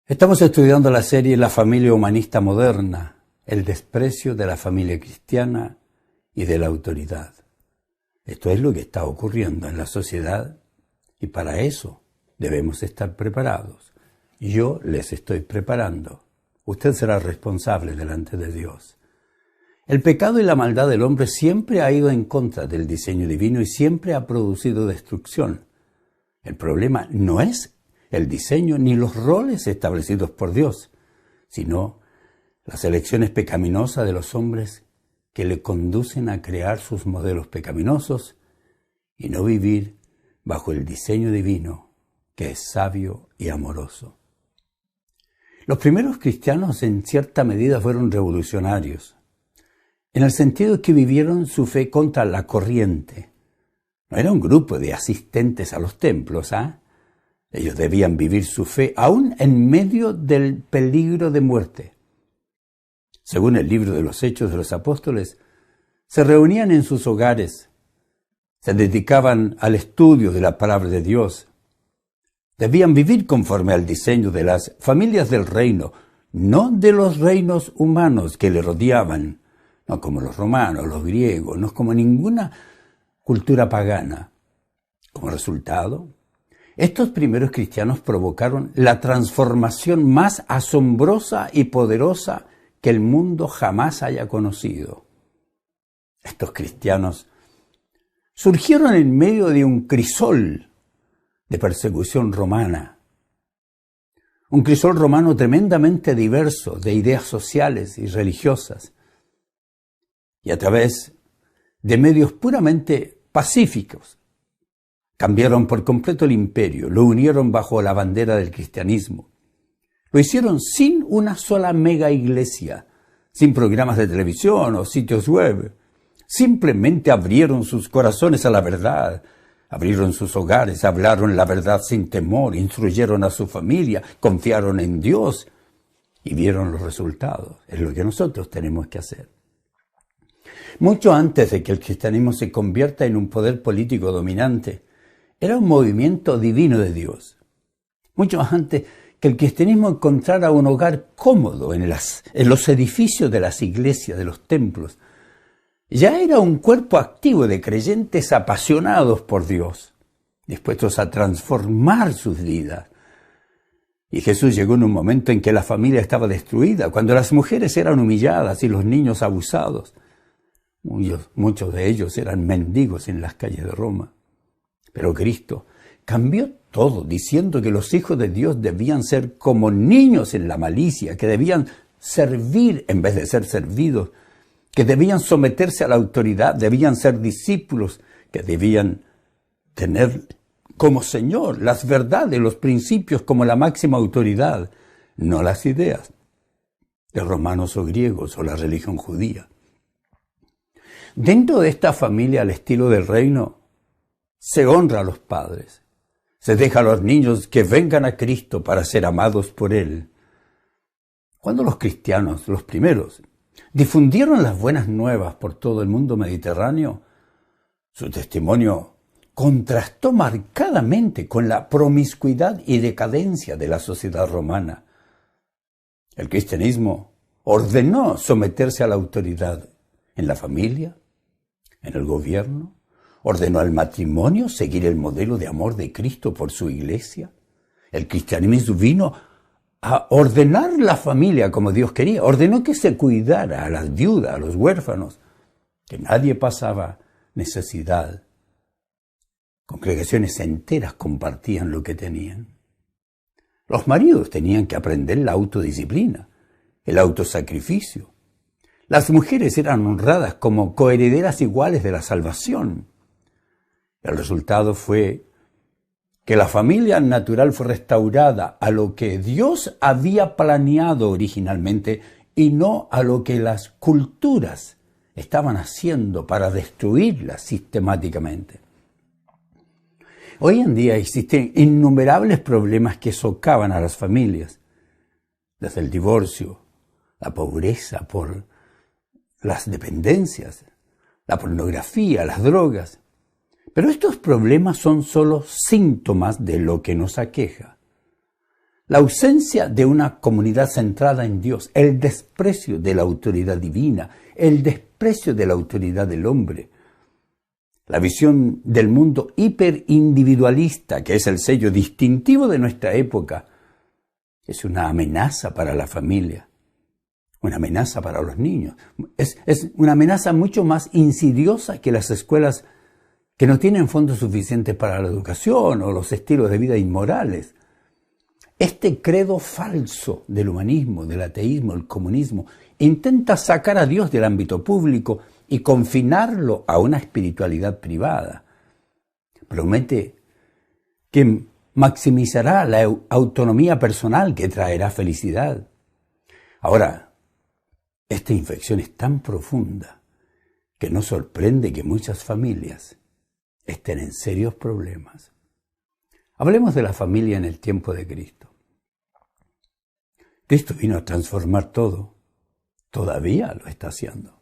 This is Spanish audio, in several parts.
Estamos estudiando la serie La familia humanista moderna, el desprecio de la familia cristiana y de la autoridad. Esto es lo que está ocurriendo en la sociedad y para eso debemos estar preparados. Yo les estoy preparando. Usted será responsable delante de Dios. El pecado y la maldad del hombre siempre ha ido en contra del diseño divino y siempre ha producido destrucción. El problema no es el diseño ni los roles establecidos por Dios, sino las elecciones pecaminosas de los hombres que le conducen a crear sus modelos pecaminosos y no vivir bajo el diseño divino que es sabio y amoroso. Los primeros cristianos en cierta medida fueron revolucionarios, en el sentido que vivieron su fe contra la corriente. No era un grupo de asistentes a los templos, Ellos debían vivir su fe aún en medio del peligro de muerte. Según el libro de los Hechos de los Apóstoles, se reunían en sus hogares, se dedicaban al estudio de la palabra de Dios. Debían vivir conforme al diseño de las familias del reino, no de los reinos humanos que le rodeaban, no como los romanos, los griegos, no como ninguna cultura pagana. Como resultado, estos primeros cristianos provocaron la transformación más asombrosa y poderosa que el mundo jamás haya conocido. Estos cristianos surgieron en medio de un crisol de persecución romana. Un crisol romano tremendamente diverso de ideas sociales y religiosas. Y a través de medios puramente pacíficos, cambiaron por completo el imperio, lo unieron bajo la bandera del cristianismo. Lo hicieron sin una sola mega iglesia, sin programas de televisión o sitios web. Simplemente abrieron sus corazones a la verdad, abrieron sus hogares, hablaron la verdad sin temor, instruyeron a su familia, confiaron en Dios y vieron los resultados. Es lo que nosotros tenemos que hacer. Mucho antes de que el cristianismo se convierta en un poder político dominante, era un movimiento divino de Dios. Mucho antes que el cristianismo encontrara un hogar cómodo en los edificios de las iglesias, de los templos, ya era un cuerpo activo de creyentes apasionados por Dios, dispuestos a transformar sus vidas. Y Jesús llegó en un momento en que la familia estaba destruida, cuando las mujeres eran humilladas y los niños abusados. Muchos de ellos eran mendigos en las calles de Roma. Pero Cristo cambió todo, diciendo que los hijos de Dios debían ser como niños en la malicia, que debían servir en vez de ser servidos, que debían someterse a la autoridad, debían ser discípulos, que debían tener como Señor las verdades, los principios como la máxima autoridad, no las ideas de romanos o griegos o la religión judía. Dentro de esta familia al estilo del reino, se honra a los padres, se deja a los niños que vengan a Cristo para ser amados por Él. Cuando los cristianos, los primeros, difundieron las buenas nuevas por todo el mundo mediterráneo, su testimonio contrastó marcadamente con la promiscuidad y decadencia de la sociedad romana. El cristianismo ordenó someterse a la autoridad en la familia, en el gobierno, ordenó al matrimonio seguir el modelo de amor de Cristo por su iglesia. El cristianismo vino a ordenar la familia como Dios quería. Ordenó que se cuidara a las viudas, a los huérfanos, que nadie pasaba necesidad. Congregaciones enteras compartían lo que tenían. Los maridos tenían que aprender la autodisciplina, el autosacrificio. Las mujeres eran honradas como coherederas iguales de la salvación. El resultado fue que la familia natural fue restaurada a lo que Dios había planeado originalmente y no a lo que las culturas estaban haciendo para destruirla sistemáticamente. Hoy en día existen innumerables problemas que socavan a las familias, desde el divorcio, la pobreza por las dependencias, la pornografía, las drogas. Pero estos problemas son solo síntomas de lo que nos aqueja. La ausencia de una comunidad centrada en Dios, el desprecio de la autoridad divina, el desprecio de la autoridad del hombre, la visión del mundo hiperindividualista, que es el sello distintivo de nuestra época, es una amenaza para la familia, una amenaza para los niños. Es una amenaza mucho más insidiosa que las escuelas que no tienen fondos suficientes para la educación o los estilos de vida inmorales. Este credo falso del humanismo, del ateísmo, el comunismo, intenta sacar a Dios del ámbito público y confinarlo a una espiritualidad privada. Promete que maximizará la autonomía personal que traerá felicidad. Ahora, esta infección es tan profunda que no sorprende que muchas familias estén en serios problemas. Hablemos de la familia en el tiempo de Cristo. Cristo vino a transformar todo. Todavía lo está haciendo.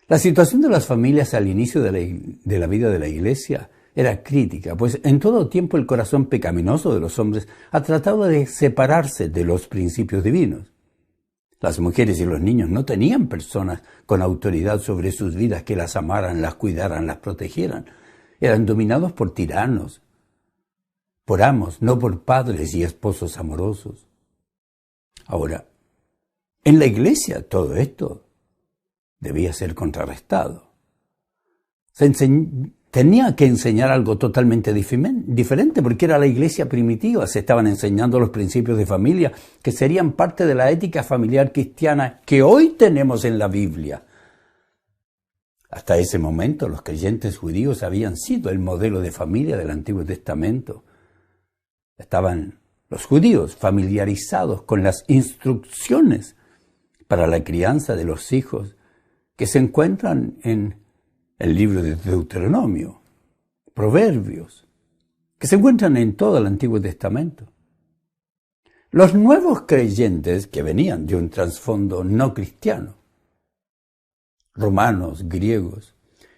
La situación de las familias al inicio de la vida de la Iglesia era crítica, pues en todo tiempo el corazón pecaminoso de los hombres ha tratado de separarse de los principios divinos. Las mujeres y los niños no tenían personas con autoridad sobre sus vidas que las amaran, las cuidaran, las protegieran. Eran dominados por tiranos, por amos, no por padres y esposos amorosos. Ahora, en la Iglesia todo esto debía ser contrarrestado. Tenía que enseñar algo totalmente diferente, porque era la Iglesia primitiva. Se estaban enseñando los principios de familia que serían parte de la ética familiar cristiana que hoy tenemos en la Biblia. Hasta ese momento los creyentes judíos habían sido el modelo de familia del Antiguo Testamento. Estaban los judíos familiarizados con las instrucciones para la crianza de los hijos que se encuentran en el libro de Deuteronomio, Proverbios, que se encuentran en todo el Antiguo Testamento. Los nuevos creyentes que venían de un trasfondo no cristiano, romanos, griegos,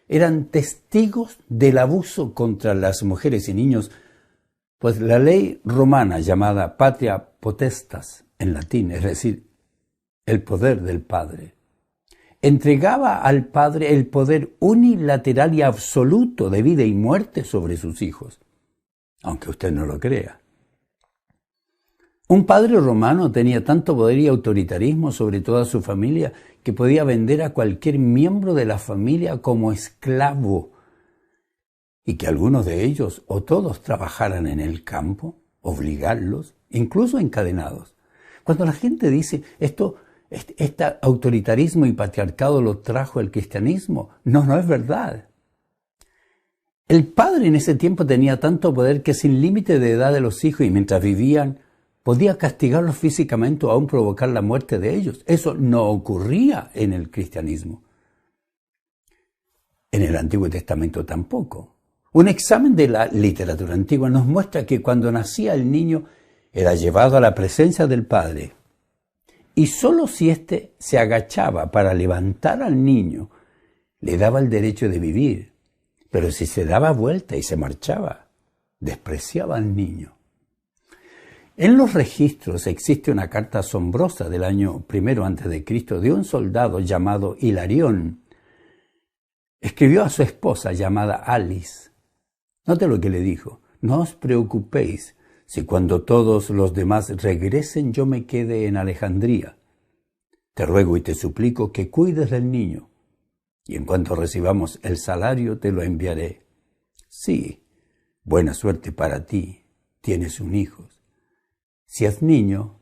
eran testigos del abuso contra las mujeres y niños, pues la ley romana llamada patria potestas en latín, es decir, el poder del padre, entregaba al padre el poder unilateral y absoluto de vida y muerte sobre sus hijos, aunque usted no lo crea. Un padre romano tenía tanto poder y autoritarismo sobre toda su familia que podía vender a cualquier miembro de la familia como esclavo y que algunos de ellos o todos trabajaran en el campo, obligarlos, incluso encadenados. Cuando la gente dice este autoritarismo y patriarcado lo trajo el cristianismo, no es verdad. El padre en ese tiempo tenía tanto poder que sin límite de edad de los hijos y mientras vivían, podía castigarlos físicamente o aún provocar la muerte de ellos. Eso no ocurría en el cristianismo. En el Antiguo Testamento tampoco. Un examen de la literatura antigua nos muestra que cuando nacía el niño era llevado a la presencia del padre y solo si éste se agachaba para levantar al niño, le daba el derecho de vivir. Pero si se daba vuelta y se marchaba, despreciaba al niño. En los registros existe una carta asombrosa del año 1 a.C. de un soldado llamado Hilarión. Escribió a su esposa llamada Alice. Note lo que le dijo: no os preocupéis si cuando todos los demás regresen yo me quede en Alejandría. Te ruego y te suplico que cuides del niño, y en cuanto recibamos el salario te lo enviaré. Sí, buena suerte para ti, tienes un hijo. Si es niño,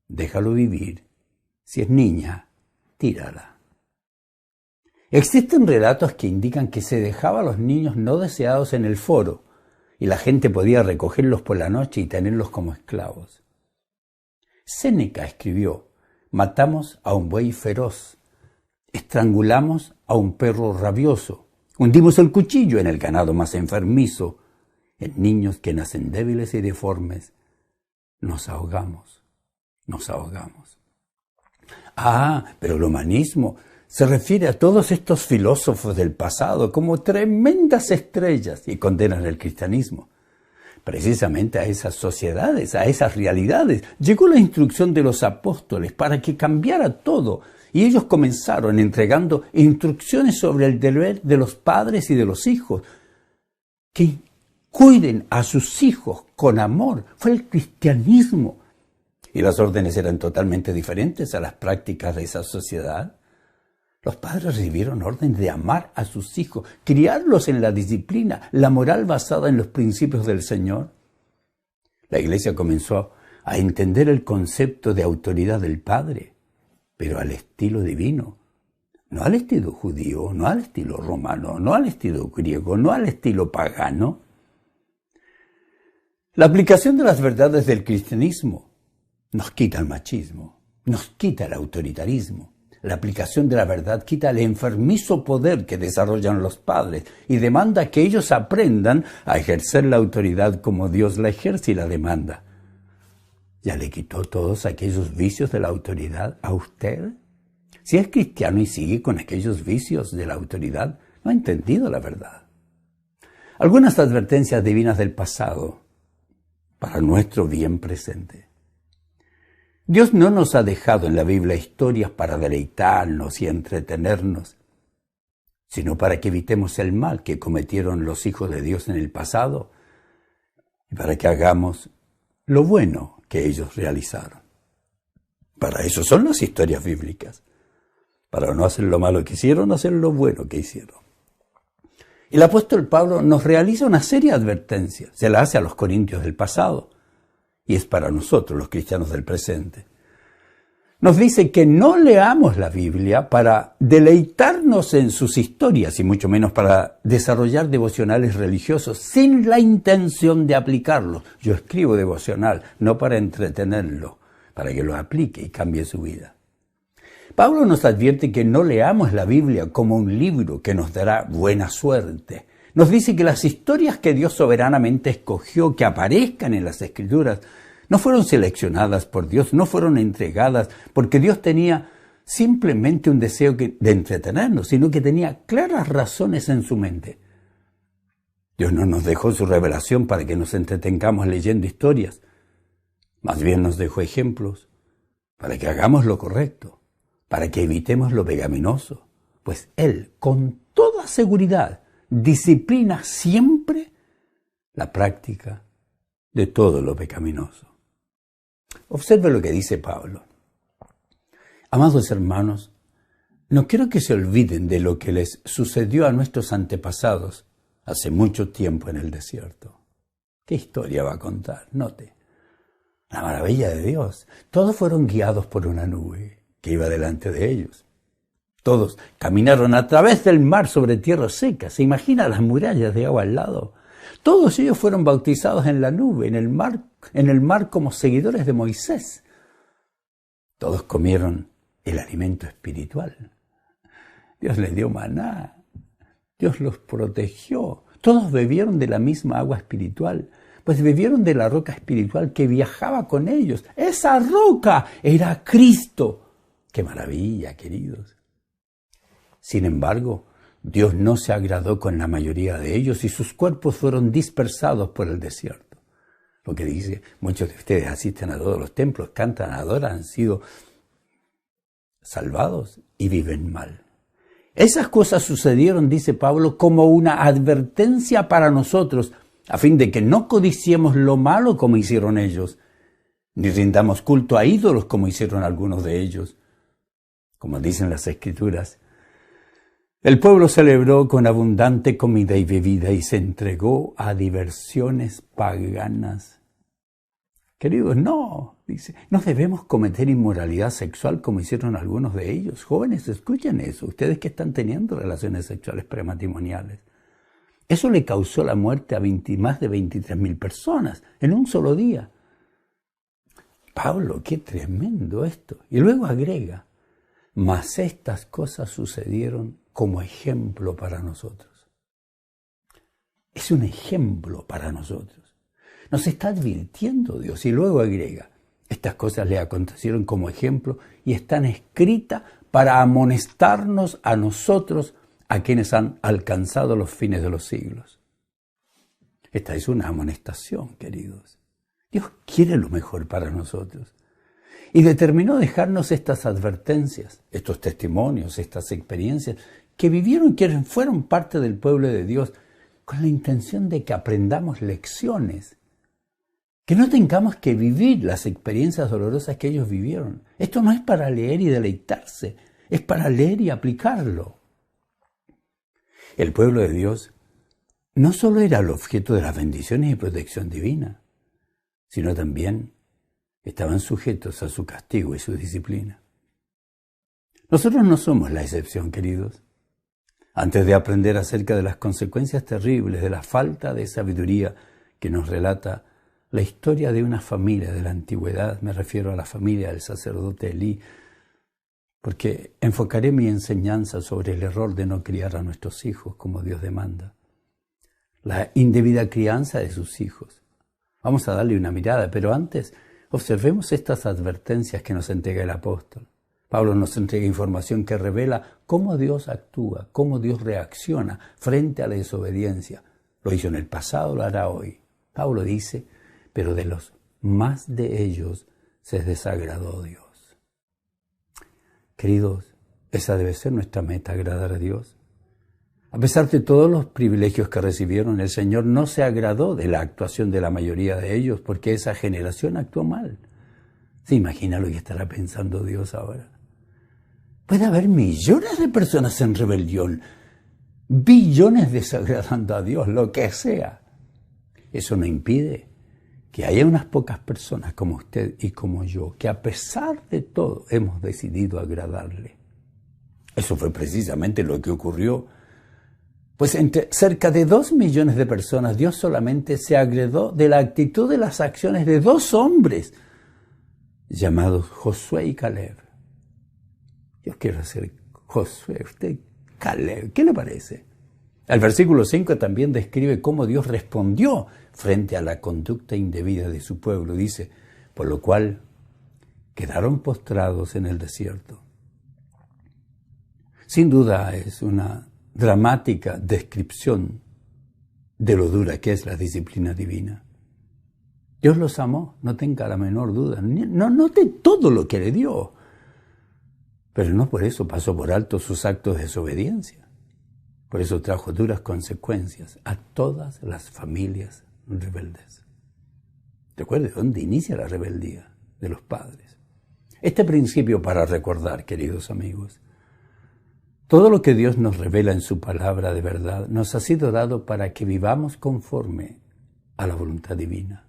déjalo vivir. Si es niña, tírala. Existen relatos que indican que se dejaba a los niños no deseados en el foro y la gente podía recogerlos por la noche y tenerlos como esclavos. Séneca escribió: matamos a un buey feroz, estrangulamos a un perro rabioso, hundimos el cuchillo en el ganado más enfermizo, en niños que nacen débiles y deformes, nos ahogamos. Pero el humanismo se refiere a todos estos filósofos del pasado como tremendas estrellas y condenan el cristianismo. precisamente a esas sociedades, a esas realidades. Llegó la instrucción de los apóstoles para que cambiara todo. Y ellos comenzaron entregando instrucciones sobre el deber de los padres y de los hijos. Que cuiden a sus hijos con amor. Fue el cristianismo. Y las órdenes eran totalmente diferentes a las prácticas de esa sociedad. Los padres recibieron orden de amar a sus hijos, criarlos en la disciplina, la moral basada en los principios del Señor. La Iglesia comenzó a entender el concepto de autoridad del Padre, pero al estilo divino, no al estilo judío, no al estilo romano, no al estilo griego, no al estilo pagano. La aplicación de las verdades del cristianismo nos quita el machismo, nos quita el autoritarismo. La aplicación de la verdad quita el enfermizo poder que desarrollan los padres y demanda que ellos aprendan a ejercer la autoridad como Dios la ejerce y la demanda. ¿Ya le quitó todos aquellos vicios de la autoridad a usted? Si es cristiano y sigue con aquellos vicios de la autoridad, no ha entendido la verdad. Algunas advertencias divinas del pasado para nuestro bien presente. Dios no nos ha dejado en la Biblia historias para deleitarnos y entretenernos, sino para que evitemos el mal que cometieron los hijos de Dios en el pasado y para que hagamos lo bueno que ellos realizaron. Para eso son las historias bíblicas, para no hacer lo malo que hicieron, hacer lo bueno que hicieron. El apóstol Pablo nos realiza una seria advertencia, se la hace a los corintios del pasado, y es para nosotros, los cristianos del presente. Nos dice que no leamos la Biblia para deleitarnos en sus historias y mucho menos para desarrollar devocionales religiosos sin la intención de aplicarlos. Yo escribo devocional, no para entretenerlo, para que lo aplique y cambie su vida. Pablo nos advierte que no leamos la Biblia como un libro que nos dará buena suerte. Nos dice que las historias que Dios soberanamente escogió que aparezcan en las Escrituras no fueron seleccionadas por Dios, no fueron entregadas porque Dios tenía simplemente un deseo de entretenernos, sino que tenía claras razones en su mente. Dios no nos dejó su revelación para que nos entretengamos leyendo historias, más bien nos dejó ejemplos para que hagamos lo correcto, para que evitemos lo pecaminoso, pues Él, con toda seguridad, disciplina siempre la práctica de todo lo pecaminoso. Observe lo que dice Pablo. Amados hermanos, no quiero que se olviden de lo que les sucedió a nuestros antepasados hace mucho tiempo en el desierto. ¿Qué historia va a contar? Note. La maravilla de Dios. Todos fueron guiados por una nube que iba delante de ellos. Todos caminaron a través del mar sobre tierra seca. ¿Se imagina las murallas de agua al lado? Todos ellos fueron bautizados en la nube, en el mar como seguidores de Moisés. Todos comieron el alimento espiritual. Dios les dio maná. Dios los protegió. Todos bebieron de la misma agua espiritual, pues bebieron de la roca espiritual que viajaba con ellos. Esa roca era Cristo. ¡Qué maravilla, queridos! Sin embargo, Dios no se agradó con la mayoría de ellos y sus cuerpos fueron dispersados por el desierto. Lo que dice, muchos de ustedes asisten a todos los templos, cantan, adoran, han sido salvados y viven mal. Esas cosas sucedieron, dice Pablo, como una advertencia para nosotros, a fin de que no codiciemos lo malo como hicieron ellos, ni rindamos culto a ídolos como hicieron algunos de ellos. Como dicen las Escrituras, el pueblo celebró con abundante comida y bebida y se entregó a diversiones paganas. Queridos, no, dice, no debemos cometer inmoralidad sexual como hicieron algunos de ellos. Jóvenes, escuchen eso, ustedes que están teniendo relaciones sexuales prematrimoniales. Eso le causó la muerte a más de 23,000 personas en un solo día. Pablo, qué tremendo esto. Y luego agrega, mas estas cosas sucedieron como ejemplo para nosotros. Es un ejemplo para nosotros. Nos está advirtiendo Dios y luego agrega, estas cosas le acontecieron como ejemplo y están escritas para amonestarnos a nosotros, a quienes han alcanzado los fines de los siglos. Esta es una amonestación, queridos. Dios quiere lo mejor para nosotros. Y determinó dejarnos estas advertencias, estos testimonios, estas experiencias que vivieron, que fueron parte del pueblo de Dios, con la intención de que aprendamos lecciones. Que no tengamos que vivir las experiencias dolorosas que ellos vivieron. Esto no es para leer y deleitarse, es para leer y aplicarlo. El pueblo de Dios no solo era el objeto de las bendiciones y protección divina, sino también estaban sujetos a su castigo y su disciplina. Nosotros no somos la excepción, queridos. Antes de aprender acerca de las consecuencias terribles de la falta de sabiduría que nos relata la historia de una familia de la antigüedad, me refiero a la familia del sacerdote Elí, porque enfocaré mi enseñanza sobre el error de no criar a nuestros hijos como Dios demanda, la indebida crianza de sus hijos. Vamos a darle una mirada, pero antes observemos estas advertencias que nos entrega el apóstol. Pablo nos entrega información que revela cómo Dios actúa, cómo Dios reacciona frente a la desobediencia. Lo hizo en el pasado, lo hará hoy. Pablo dice, pero de los más de ellos se desagradó Dios. Queridos, esa debe ser nuestra meta, agradar a Dios. A pesar de todos los privilegios que recibieron, el Señor no se agradó de la actuación de la mayoría de ellos porque esa generación actuó mal. ¿Se imagina lo que estará pensando Dios ahora? Puede haber millones de personas en rebelión, billones desagradando a Dios, lo que sea. Eso no impide que haya unas pocas personas como usted y como yo, que a pesar de todo hemos decidido agradarle. Eso fue precisamente lo que ocurrió. Pues entre cerca de 2 millones de personas, Dios solamente se agradó de la actitud de las acciones de 2 hombres, llamados Josué y Caleb. Yo quiero ser Josué, usted Caleb, ¿qué le parece? El versículo 5 también describe cómo Dios respondió frente a la conducta indebida de su pueblo. Dice, por lo cual quedaron postrados en el desierto. Sin duda es una dramática descripción de lo dura que es la disciplina divina. Dios los amó, no tenga la menor duda. No note todo lo que le dio, pero no por eso pasó por alto sus actos de desobediencia. Por eso trajo duras consecuencias a todas las familias rebeldes. Recuerde dónde inicia la rebeldía de los padres. Este principio para recordar, queridos amigos, todo lo que Dios nos revela en su palabra de verdad nos ha sido dado para que vivamos conforme a la voluntad divina.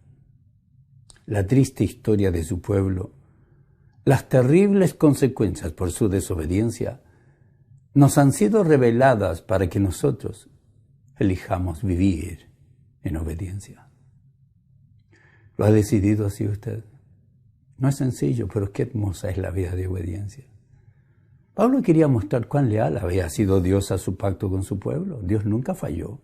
La triste historia de su pueblo, las terribles consecuencias por su desobediencia, nos han sido reveladas para que nosotros elijamos vivir en obediencia. ¿Lo ha decidido así usted? No es sencillo, pero qué hermosa es la vida de obediencia. Pablo quería mostrar cuán leal había sido Dios a su pacto con su pueblo. Dios nunca falló.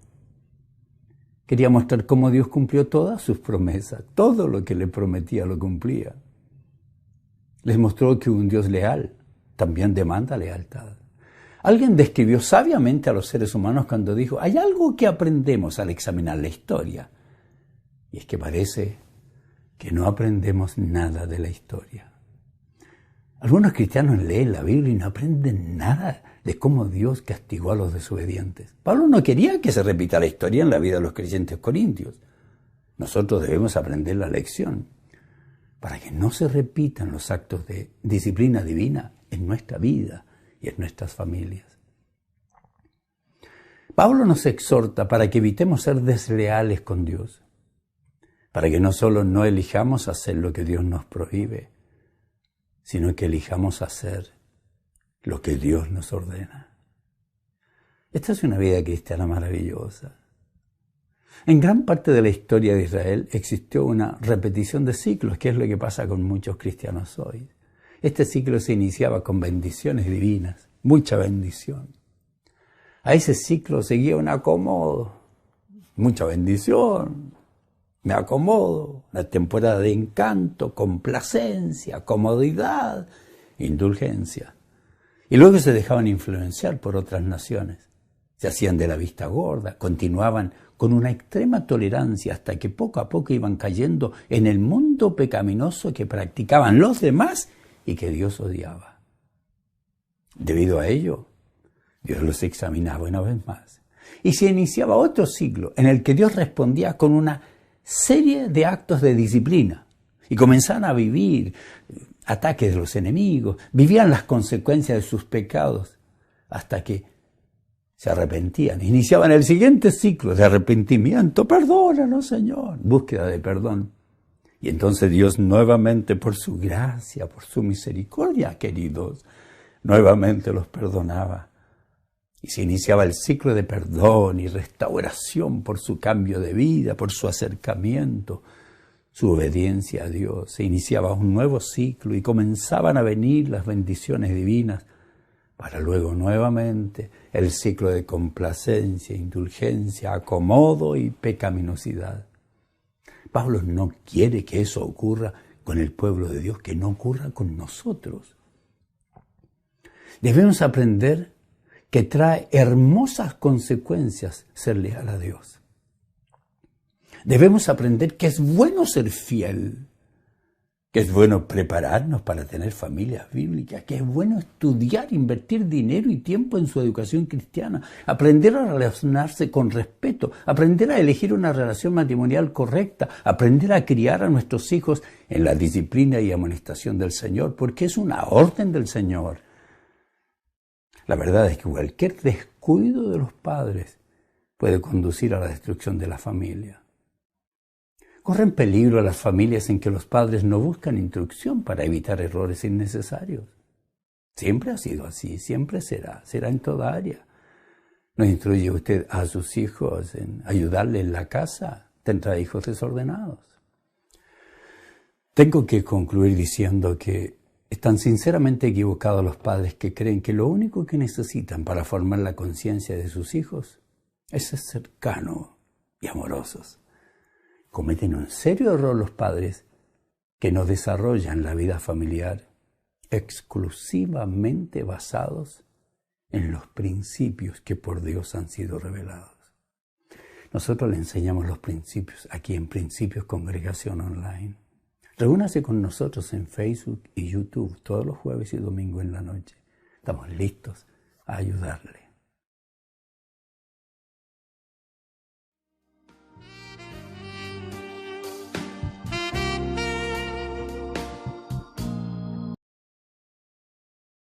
Quería mostrar cómo Dios cumplió todas sus promesas. Todo lo que le prometía lo cumplía. Les mostró que un Dios leal también demanda lealtad. Alguien describió sabiamente a los seres humanos cuando dijo, hay algo que aprendemos al examinar la historia. Y es que parece que no aprendemos nada de la historia. Algunos cristianos leen la Biblia y no aprenden nada de cómo Dios castigó a los desobedientes. Pablo no quería que se repita la historia en la vida de los creyentes corintios. Nosotros debemos aprender la lección para que no se repitan los actos de disciplina divina en nuestra vida y en nuestras familias. Pablo nos exhorta para que evitemos ser desleales con Dios, para que no solo no elijamos hacer lo que Dios nos prohíbe, sino que elijamos hacer lo que Dios nos ordena. Esta es una vida cristiana maravillosa. En gran parte de la historia de Israel existió una repetición de ciclos, que es lo que pasa con muchos cristianos hoy. Este ciclo se iniciaba con bendiciones divinas, mucha bendición. A ese ciclo seguía un acomodo, mucha bendición, me acomodo, una temporada de encanto, complacencia, comodidad, indulgencia. Y luego se dejaban influenciar por otras naciones. se hacían de la vista gorda, continuaban con una extrema tolerancia hasta que poco a poco iban cayendo en el mundo pecaminoso que practicaban los demás y que Dios odiaba. Debido a ello, Dios los examinaba una vez más. Y se iniciaba otro ciclo en el que Dios respondía con una serie de actos de disciplina. Y comenzaban a vivir ataques de los enemigos, vivían las consecuencias de sus pecados, hasta que se arrepentían. Iniciaban el siguiente ciclo de arrepentimiento. Perdónanos, Señor. Búsqueda de perdón. Y entonces Dios nuevamente, por su gracia, por su misericordia, queridos, nuevamente los perdonaba. Y se iniciaba el ciclo de perdón y restauración por su cambio de vida, por su acercamiento, su obediencia a Dios. Se iniciaba un nuevo ciclo y comenzaban a venir las bendiciones divinas, para luego nuevamente el ciclo de complacencia, indulgencia, acomodo y pecaminosidad. Pablo no quiere que eso ocurra con el pueblo de Dios, que no ocurra con nosotros. Debemos aprender que trae hermosas consecuencias ser leal a Dios. Debemos aprender que es bueno ser fiel, que es bueno prepararnos para tener familias bíblicas, que es bueno estudiar, invertir dinero y tiempo en su educación cristiana, aprender a relacionarse con respeto, aprender a elegir una relación matrimonial correcta, aprender a criar a nuestros hijos en la disciplina y amonestación del Señor, porque es una orden del Señor. La verdad es que cualquier descuido de los padres puede conducir a la destrucción de la familia. Corren peligro las familias en que los padres no buscan instrucción para evitar errores innecesarios. Siempre ha sido así, siempre será en toda área. ¿No instruye usted a sus hijos en ayudarle en la casa? Tendrá hijos desordenados. Tengo que concluir diciendo que están sinceramente equivocados los padres que creen que lo único que necesitan para formar la conciencia de sus hijos es ser cercanos y amorosos. Cometen un serio error los padres que no desarrollan la vida familiar exclusivamente basados en los principios que por Dios han sido revelados. Nosotros le enseñamos los principios aquí en Principios Congregación Online. Reúnase con nosotros en Facebook y YouTube todos los jueves y domingos en la noche. Estamos listos a ayudarle.